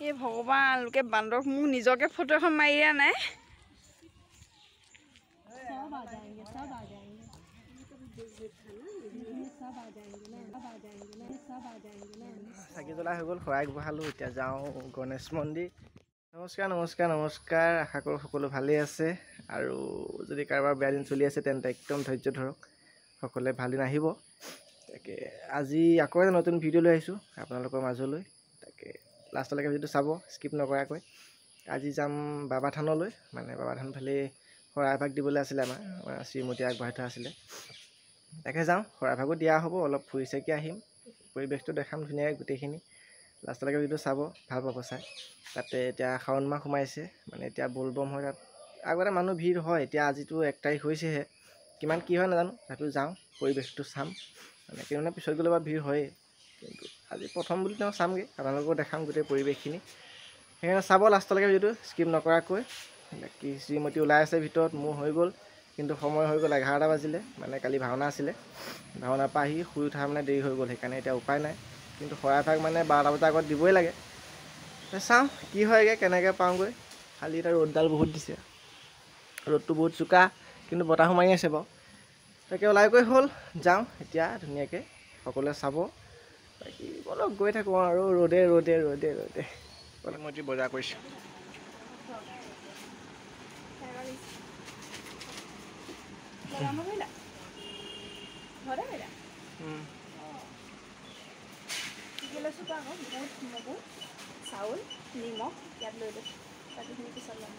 এই ভগৱান লোকে বান্দৰ মোক নিজকে ফটো এখন মাৰি দিয়া নাই চাকি জ্বলা হৈ গ'ল শৰাই আগবঢ়ালোঁ এতিয়া যাওঁ গণেশ মন্দিৰ নমস্কাৰ নমস্কাৰ নমস্কাৰ আশা কৰোঁ সকলো ভালেই আছে আৰু যদি কাৰোবাৰ বেয়া দিন চলি আছে তেন্তে একদম ধৈৰ্য ধৰক সকলোৱে ভাল দিন আহিব তাকে আজি আকৌ এটা নতুন ভিডিঅ' লৈ আহিছোঁ আপোনালোকৰ মাজলৈ তাকে লাষ্টলৈকে ভিডিঅ'টো চাব স্কিপ নকৰাকৈ আজি যাম বাবা থানলৈ মানে বাবা থান ফালে শৰাই এভাগ দিবলৈ আছিলে আমাৰ শ্ৰীমতী আগবঢ়াই থোৱা আছিলে তাকে যাওঁ শৰাই এভাগো দিয়া হ'ব অলপ ফুৰি চাকি আহিম পৰিৱেশটো দেখাম ধুনীয়াকৈ গোটেইখিনি লাষ্টলৈকে ভিডিঅ'টো চাব ভাল পাব চাই তাতে এতিয়া শাওণ মাহ সোমাইছে মানে এতিয়া বলবম হয় তাত আগতে মানুহ ভিৰ হয় এতিয়া আজিতো 1 তাৰিখ হৈছেহে কিমান কি হয় নাজানো তথাপিও যাওঁ পৰিৱেশটো চাম মানে কেইদিনমানৰ পিছত গ'লে বা ভিৰ হয়েই কিন্তু আজি প্ৰথম বুলি তেওঁ চামগৈ আপোনালোককো দেখাম গোটেই পৰিৱেশখিনি সেইকাৰণে চাব লাষ্টলৈকে ভিডিঅ'টো স্কিপ নকৰাকৈ বাকী শ্ৰীমতী ওলাই আছে ভিতৰত মোৰ হৈ গ'ল কিন্তু সময় হৈ গ'ল 11টা বাজিলে মানে কালি ভাওনা আছিলে ভাওনাৰ পৰা আহি শুই উঠা মানে দেৰি হৈ গ'ল সেইকাৰণে এতিয়া উপায় নাই কিন্তু শৰাই ভাগ মানে 12টা বজাৰ আগত দিবই লাগে চাওঁ কি হয়গৈ কেনেকৈ পাওঁগৈ খালি এতিয়া ৰ'দডাল বহুত দিছে ৰ'দটো বহুত চোকা কিন্তু বতাহো মাৰি আছে বাৰু তাকে ওলাই গৈ হ'ল যাওঁ এতিয়া ধুনীয়াকৈ সকলোৱে চাব বাকী অলপ গৈ থাকোঁ আৰু ৰ'দে ৰ'দে ৰ'দে ৰ'দে অলপ মই বজাৰ কৰিছোঁ চাউল নিমখ ইয়াত লৈ লৈছোঁ বাকীখিনি পিছত ল'ম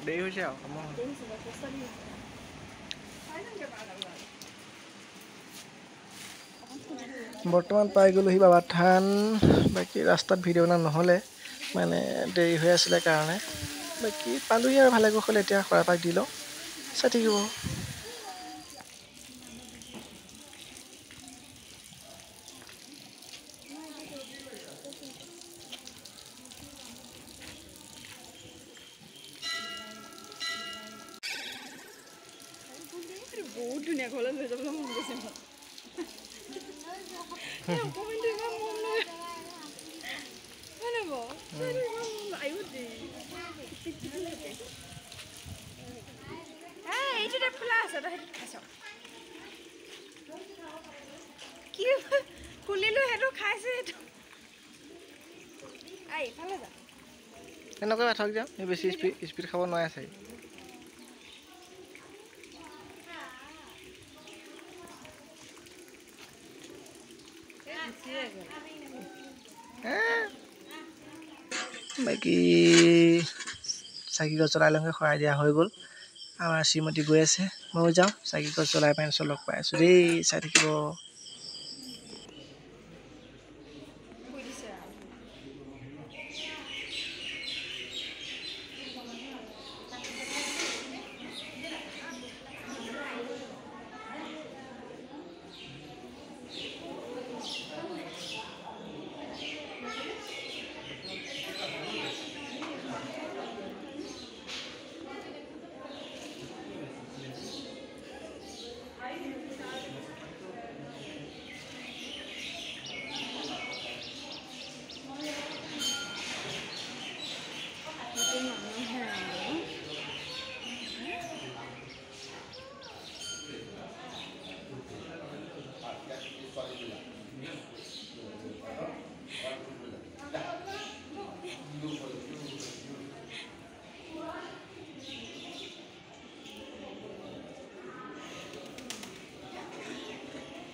দেৰি হৈছে আৰু বৰ্তমান পাই গ'লোহি বাবা থান বাকী ৰাস্তাত ভিডিঅ' বনা নহ'লে মানে দেৰি হৈ আছিলে কাৰণে বাকী পালোহি আৰু ভালে কুশলে এতিয়া শৰাই পাক দি লওঁ চাই থাকিব বহুত ধুনীয়া ঘৰলৈ লৈ যাবলৈ মন গৈছে এইটোতে ফুলা আছে তই সেইটো খাইছ কি খুলিলোঁ সেইটো খাইছে সেইটো ইফালে যা এনেকৈ বাথক যাওঁ বেছি স্পীড খাব নোৱাৰে চাগে বাকী চাকি গছ জ্বলাই লওঁগৈ শৰাই দিয়া হৈ গ'ল আমাৰ শ্ৰীমতী গৈ আছে ময়ো যাওঁ চাকি গছ জ্বলাই পাই লগ পাই আছোঁ দেই চাই থাকিব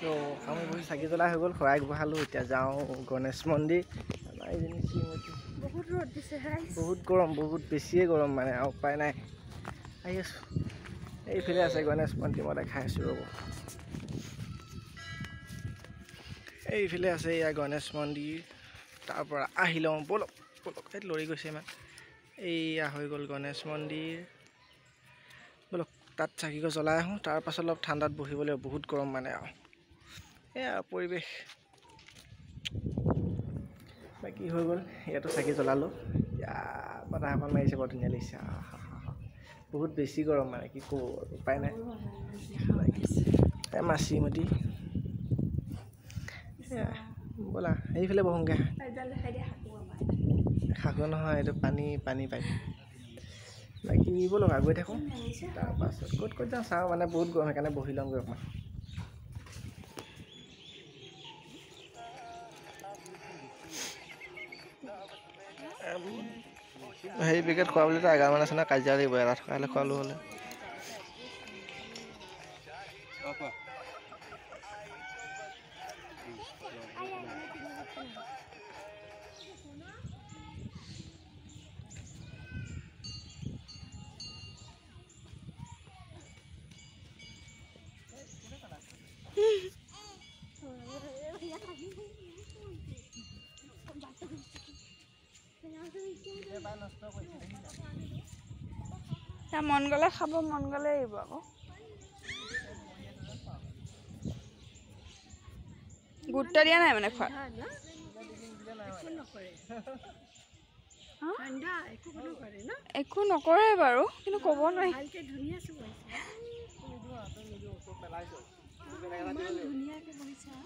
তো আমি বহি চাকি জ্বলা হৈ গ'ল শৰাই আগবঢ়ালোঁ এতিয়া যাওঁ গণেশ মন্দিৰ আমাৰ এইজনী শ্ৰীমতী বহুত ৰ'দ দিছে বহুত গৰম বহুত বেছিয়ে গৰম মানে আৰু উপায় নাই আহি আছোঁ এইফালে আছে গণেশ মন্দিৰ মই দেখাই আছোঁ ৰ'ব এইফালে আছে এয়া গণেশ মন্দিৰ তাৰ পৰা আহি লওঁ ব'লক ব'লক সেইটো লৰি গৈছে ইমান এইয়া হৈ গ'ল গণেশ মন্দিৰ ব'লক তাত চাকি গছ জ্বলাই আহোঁ তাৰ পাছত অলপ ঠাণ্ডাত বহিবলৈ বহুত গৰম মানে আৰু এয়া পৰিৱেশ বাকী হৈ গ'ল ইয়াতো চাকি জ্বলালোঁ এতিয়া বতাহ অকণ মাৰিছে বৰ ধুনীয়া লাগিছে বহুত বেছি গৰম মানে কি ক'ব উপায় নাই আমাৰ শ্ৰীমতী ব'লা এইফালে বহোঁগৈ শাকো নহয় এইটো পানী পানী পাইপ বাকী ব'লক আগুৱাই থাকোঁ তাৰপাছত ক'ত যাওঁ চাওঁ মানে বহুত গৰম সেইকাৰণে বহি লওঁগৈ অকণমান হেৰি পেকেট খোৱা বুলিতো এগাৰমান আছে নহয় কাজিয়া লাগিব এটা থকা হ'লে খোৱালোঁ হ'লে মন গ'লে খাব মন গ'লে আহিব আকৌ গুৰুত্ব দিয়া নাই মানে খোৱা একো নকৰে বাৰু কিন্তু ক'ব নোৱাৰি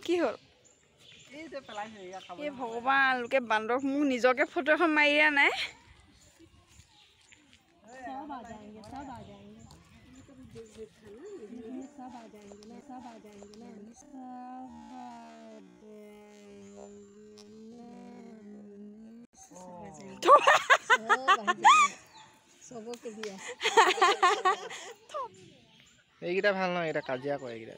কি হ'ল এই ভগৱান লোকে বান্দৰ মোক নিজকে ফটো এখন মাৰি দিয়া নাই এইকেইটা ভাল নহয় এইকেইটা কাজিয়া কৰে এইকেইটা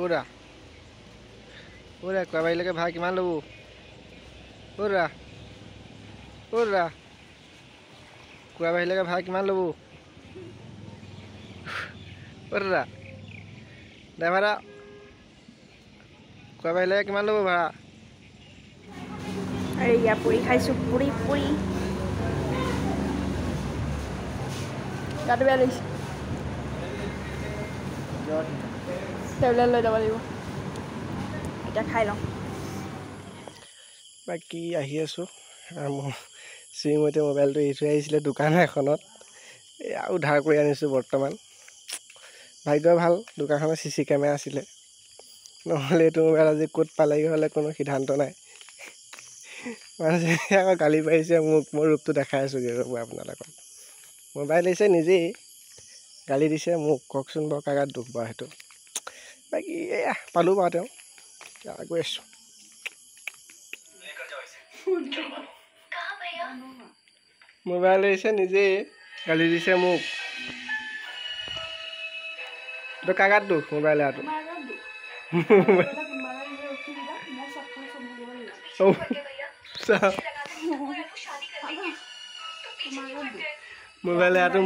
ওৰা ওৰা কোৱাবাৰীলৈকে ভাড়া কিমান ল'ব ওৰা ওৰা কোৱাবাৰীলৈকে ভাড়া কিমান ল'ব ওৰা ড্ৰাইভাৰ কোৱাবাৰীলৈকে কিমান ল'ব ভাড়া এয়া পুৰি খাইছোঁ পুৰি পুৰি গাটো বেয়া লাগিছে টেবলেট লৈ যাব লাগিব এতিয়া খাই লওঁ বাকী আহি আছোঁ মোৰ শ্ৰীমতীয়ে মোবাইলটো এৰি থৈ আহিছিলে দোকান এখনত এয়া উদ্ধাৰ কৰি আনিছোঁ বৰ্তমান ভাগ্য ভাল দোকানখনত CC কেমেৰা আছিলে নহ'লে এইটো মোবাইল আজি ক'ত পালেগৈ হ'লে কোনো সিদ্ধান্ত নাই মানুহে আকৌ গালি পাৰিছে মোক মই ৰূপটো দেখাই আছোঁগৈ ৰ'ব আপোনালোকক মোবাইল আহিছে নিজেই গালি দিছে মোক কওকচোন বাৰু কাগাত দুখ বাৰু সেইটো বাকী এয়া পালোঁ বাৰু তেওঁ গৈ আছোঁ মোবাইল আহিছে নিজেই গালি দিছে মোক তো কাগাত দুখ মোবাইল আটো মোবাইল আটো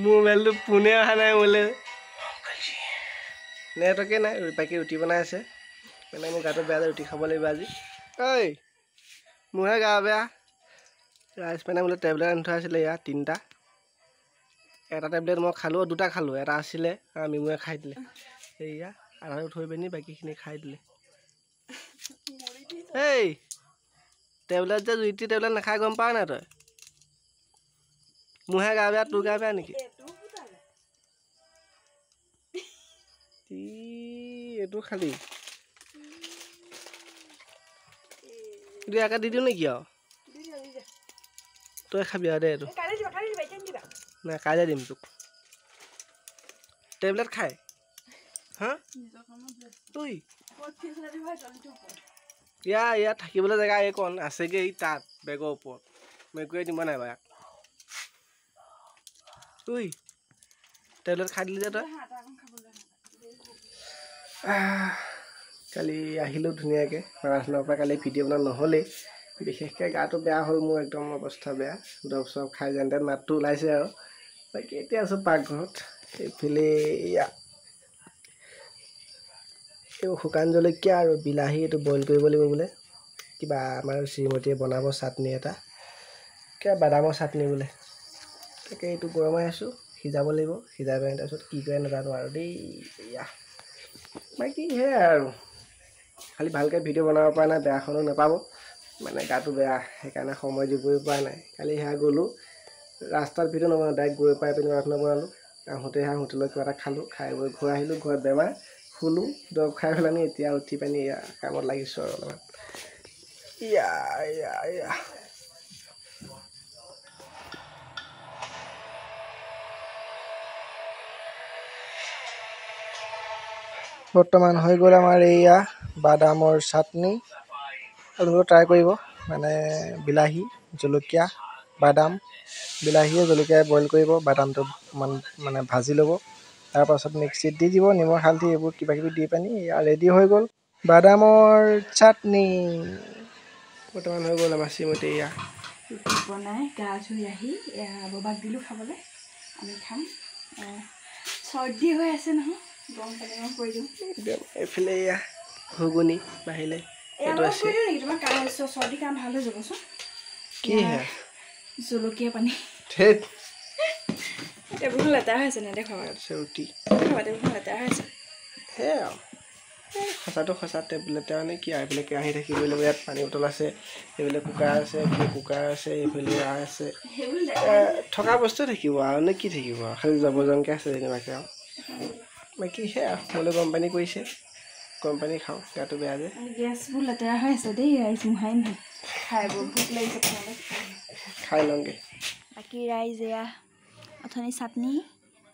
মোবাইলটো পোনে অহা নাই মোলৈ নেটৱৰ্কে নাই বাকী ৰুটি বনাই আছে মানে মোৰ গাটো বেয়া ৰুটি খাব লাগিব আজি ঐ মোৰহে গা বেয়া ৰাইচ মানে বোলে টেবলেট আনি থোৱা আছিলে ইয়াত 3টা এটা টেবলেট মই খালোঁ 2টা খালোঁ এটা আছিলে মিমুৱে খাই দিলে সেয়া আধাটো থৈ পিনি বাকীখিনি খাই দিলে এই টেবলেট যে জুইটি টেবলেট নাখাই গম পাৱ নাই তই মোৰহে গা বেয়া তোৰ গা বেয়া নেকি এইটো খালি এইটো একে দি দিওঁ নেকি আৰু তই খাবি আৰু দে এইটো নাই কাইলৈ দিম তোক টেবলেট খাই হা তুই ইয়াত থাকিবলৈ জেগা এইকণ আছেগৈ তাত বেগৰ ওপৰত মেকুৰীয়ে দিব নাই বাৰু তুই টেবলেট খাই দিলি যে তই কালি আহিলোঁ ধুনীয়াকৈ মাৰাথনৰ পৰা কালি ভিডিঅ' বনোৱা নহ'লেই বিশেষকৈ গাটো বেয়া হ'ল মোৰ একদম অৱস্থা বেয়া দৰৱ চৰৱ খাই যেন তেন মাতটো ওলাইছে আৰু বাকী এতিয়া আছোঁ পাকঘৰত এইফালে এই শুকান জলকীয়া আৰু বিলাহী এইটো বইল কৰিব লাগিব বোলে কিবা আমাৰ শ্ৰীমতীয়ে বনাব চাটনি এটা কিবা বাদামৰ চাটনি বোলে তাকে এইটো গৰমাই আছোঁ সিজাব লাগিব সিজাই পেলাই তাৰপিছত কি কৰে নাজানো আৰু দেই এয়া বাকী সেয়াই আৰু খালি ভালকৈ ভিডিঅ' বনাব পৰা নাই বেয়াখনো নাপাব মানে গাটো বেয়া সেইকাৰণে সময় দিবই পৰা নাই কালি সেয়া গ'লোঁ ৰাস্তাত ভিডিঅ' নবনাওঁ ডাইৰেক্ট গৈ পাই পিনি ৰাত নবনালোঁ আহোঁতে সেয়া হোটেলত কিবা এটা খালোঁ খাই বৈ ঘৰ আহিলোঁ ঘৰত বেমাৰ শুলোঁ দৰৱ খাই পেলানি এতিয়া উঠি পানি এয়া কামত লাগিছোঁ আৰু অলপমান ইয়া বৰ্তমান হৈ গ'ল আমাৰ এইয়া বাদামৰ চাটনি আপোনালোকে ট্ৰাই কৰিব মানে বিলাহী জলকীয়া বাদাম বিলাহীয়ে জলকীয়াই বইল কৰিব বাদামটো মানে ভাজি ল'ব তাৰপাছত মিক্সিত দি দিব নিমখ হালধি এইবোৰ কিবাকিবি দি পানি এয়া ৰেডি হৈ গ'ল বাদামৰ চাটনি বৰ্তমান হৈ গ'ল আমাৰ শ্ৰীমতী এয়া বনাই গা ধুই আহি ববাক দিলোঁ খাবলৈ আমি খাম চৰ্দি হৈ আছে নহয় গৰম পানী অকণ কৰি দিওঁ এইফালে এয়া ঘুগুনি বাহিলে এইটো আছে নেকি তোমাৰ চৰ্দি কাম ভাল হৈ যাবচোন কি হে জলকীয়া পানী ধেত টেবুলখন লেতেৰা হৈছে নেদেখুৱা ৰুটি টেবুলখন লেতেৰা হৈছে সেয়া সঁচাটো সঁচা লেতেৰা নে কি আৰু এইফালে কেৰাহী থাকিবই লাগিব ইয়াত পানী বটল আছে এইফালে কুকাৰ আছে এইফালে আছে থকা বস্তু থাকিব আৰু নে কি থাকিব আৰু খালি জবজংকৈ আছে যেনিবাকৈ আৰু বাকী সেয়া মোলৈ গৰম পানী কৰিছে গৰম পানী খাওঁ গাটো বেয়া যে গেছবোৰ লেতেৰা হৈ আছে দেই ৰাইজ মোহাই নহয় খাই বৰ ভোক লাগিছে খাই লওঁগৈ বাকী ৰাইজ এয়া অথনি চাটনি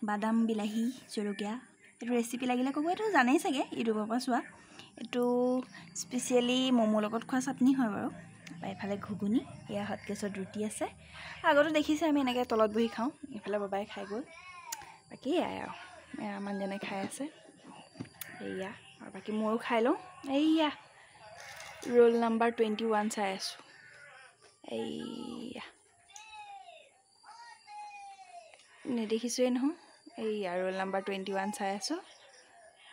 বাদাম বিলাহী জলকীয়া এইটো ৰেচিপি লাগিলে ক'ব এইটো জানেই চাগে ইউটিউবৰ পৰা চোৱা এইটো স্পেচিয়েলি ম'মৰ লগত খোৱা চাটনি হয় বাৰু এইফালে ঘুগুনি এয়া হট কেছত ৰুটি আছে আগতে দেখিছে আমি এনেকৈ তলত বহি খাওঁ এইফালে বাবাই খাই গ'ল বাকী এয়াই আৰু এয়া মানুহজনে খাই আছে এয়া আৰু বাকী ময়ো খাই লওঁ এইয়া ৰোল নাম্বাৰ 21 চাই আছোঁ এইয়া নেদেখিছোঁৱেই নহয় এইয়া ৰোল নাম্বাৰ 21 চাই আছোঁ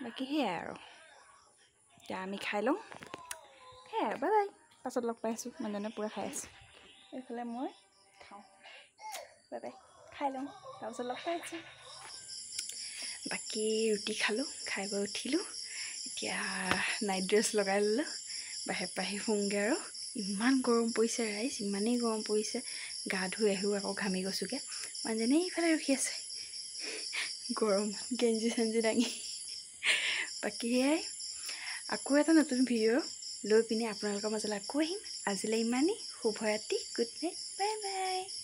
বাকী সেয়াই আৰু এতিয়া আমি খাই লওঁ সেয়াই বাই বাই পাছত লগ পাই আছোঁ মানুহজনে পূৰা খাই আছোঁ এইফালে মই খাওঁ বাই বাই খাই লওঁ তাৰপাছত লগ পাই আছোঁ বাকী ৰুটি খালোঁ খাই বৈ উঠিলোঁ এতিয়া নাইট ড্ৰেছ লগাই ল'লোঁ বাহিৰ শুওঁগৈ আৰু ইমান গৰম পৰিছে ৰাইজ ইমানেই গৰম পৰিছে গা ধুই আহিও আকৌ ঘামি গৈছোঁগৈ মানুহজনে এইফালে ৰখি আছে গৰম গেঞ্জি চেঞ্জি দাঙি বাকী সেয়াই আকৌ এটা নতুন ভিডিঅ' লৈ পিনে আপোনালোকৰ মাজলৈ আকৌ আহিম আজিলৈ ইমানেই শুভৰাত্ৰি গুড নাইট বাই বাই